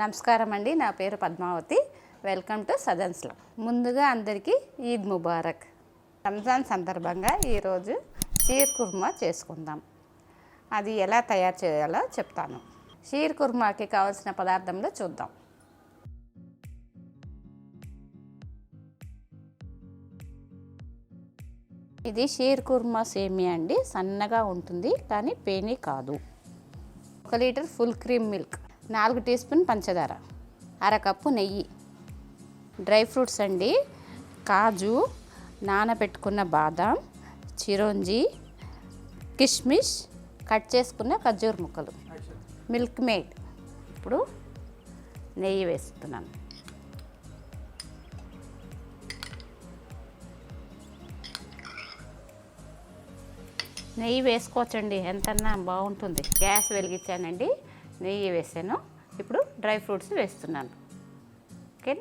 నమస్కారం అండి, నా పేరు పద్మావతి. Welcome to సదన్స్లో. ముందుగా అందరికీ ఈద్ ముబారక్. రంజాన్ సందర్భంగా ఈరోజు షీర్ కుర్మా చేసుకుందాం. అది ఎలా తయారు చేయాలో చెప్తాను. షీర్ కుర్మాకి కావాల్సిన పదార్థంలో చూద్దాం. ఇది షీర్ కుర్మా సేమియా అండి. సన్నగా ఉంటుంది కానీ పేని కాదు. 1 litre full cream milk, 4 teaspoon పంచదార, 1/2 కప్పు నెయ్యి, డ్రై ఫ్రూట్స్ అండి, కాజు, నానబెట్టుకున్న బాదాం, చిరోంజి, కిష్మిష్, కట్ చేసుకున్న ఖర్జూర ముక్కలు, మిల్క్ మేడ్. ఇప్పుడు నెయ్యి వేస్తున్నాను. నెయ్యి వేసుకోవచ్చండి, ఎంతన్నా బాగుంటుంది. గ్యాస్ వెలిగించానండి, నెయ్యి వేసాను. ఇప్పుడు డ్రై ఫ్రూట్స్ వేస్తున్నాను. ఓకే,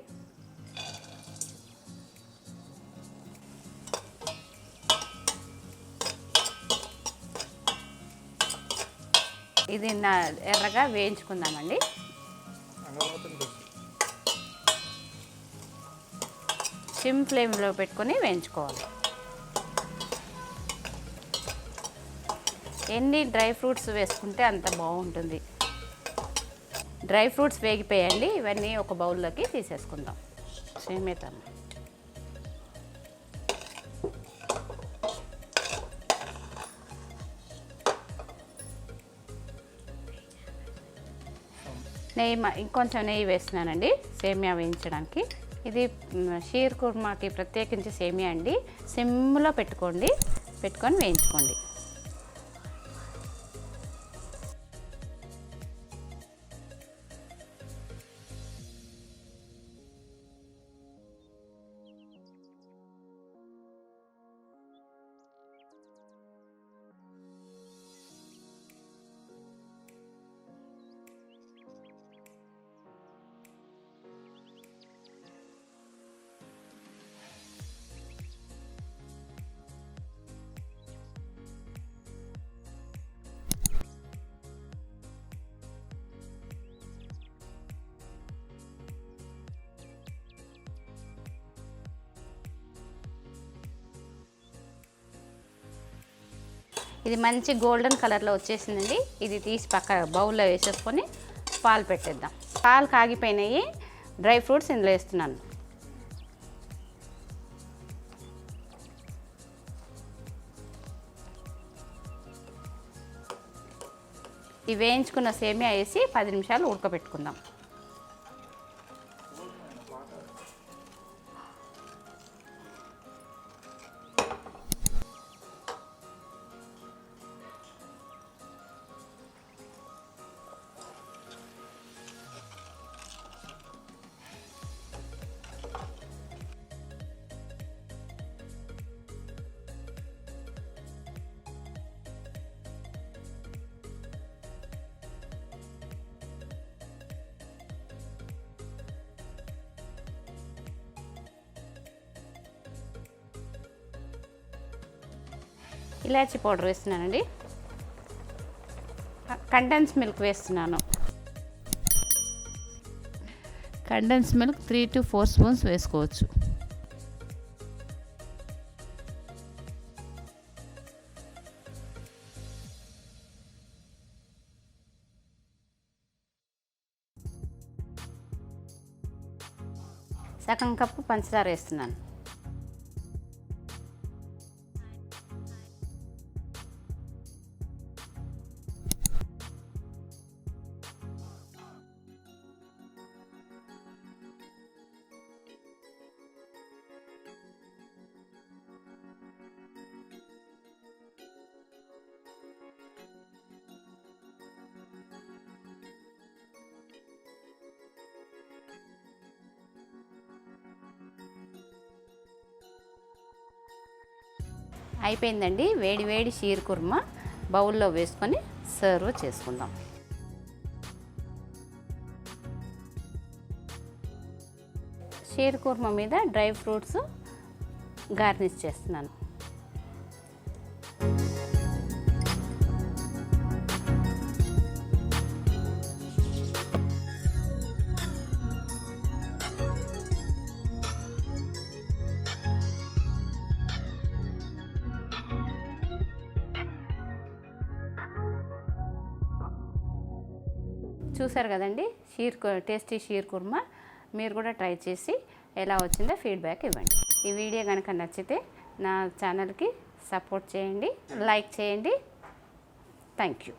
ఇది ఎర్రగా వేయించుకుందామండి. సిమ్ ఫ్లేమ్లో పెట్టుకొని వేయించుకోవాలి. ఎన్ని డ్రై ఫ్రూట్స్ వేసుకుంటే అంత బాగుంటుంది. డ్రై ఫ్రూట్స్ వేగిపోయండి. ఇవన్నీ ఒక బౌల్లోకి తీసేసుకుందాం. సేమియా నెయ్యి, ఇంకొంచెం నెయ్యి వేస్తున్నానండి సేమియా వేయించడానికి. ఇది షీర్ కుర్మాకి ప్రత్యేకించి సేమియా అండి. సిమ్లో పెట్టుకొని వేయించుకోండి. ఇది మంచి గోల్డెన్ కలర్లో వచ్చేసిందండి. ఇది తీసి పక్క బౌల్లో వేసేసుకొని పాలు పెట్టేద్దాం. పాలు కాగిపోయినాయి. డ్రై ఫ్రూట్స్ ఇందులో వేస్తున్నాను. ఈ వేయించుకున్న సేమియా వేసి 10 నిమిషాలు ఉడకబెట్టుకుందాం. ఇలాచీ పౌడర్ వేస్తున్నానండి. కండెన్స్ మిల్క్ వేస్తున్నాను. కండెన్స్ మిల్క్ 3 to 4 స్పూన్స్ వేసుకోవచ్చు. సగం కప్పు పంచదార వేస్తున్నాను. అయిపోయిందండి. వేడి వేడి షీర్ కుర్మా బౌల్లో వేసుకొని సర్వ్ చేసుకుందాం. షీర్ కుర్మా మీద డ్రై ఫ్రూట్స్ గార్నిష్ చేస్తున్నాను. చూసారు కదండి టేస్టీ షీర్ కుర్మా. మీరు కూడా ట్రై చేసి ఎలా వచ్చిందో ఫీడ్బ్యాక్ ఇవ్వండి. ఈ వీడియో కనుక నచ్చితే నా ఛానల్కి సపోర్ట్ చేయండి, లైక్ చేయండి. Thank you.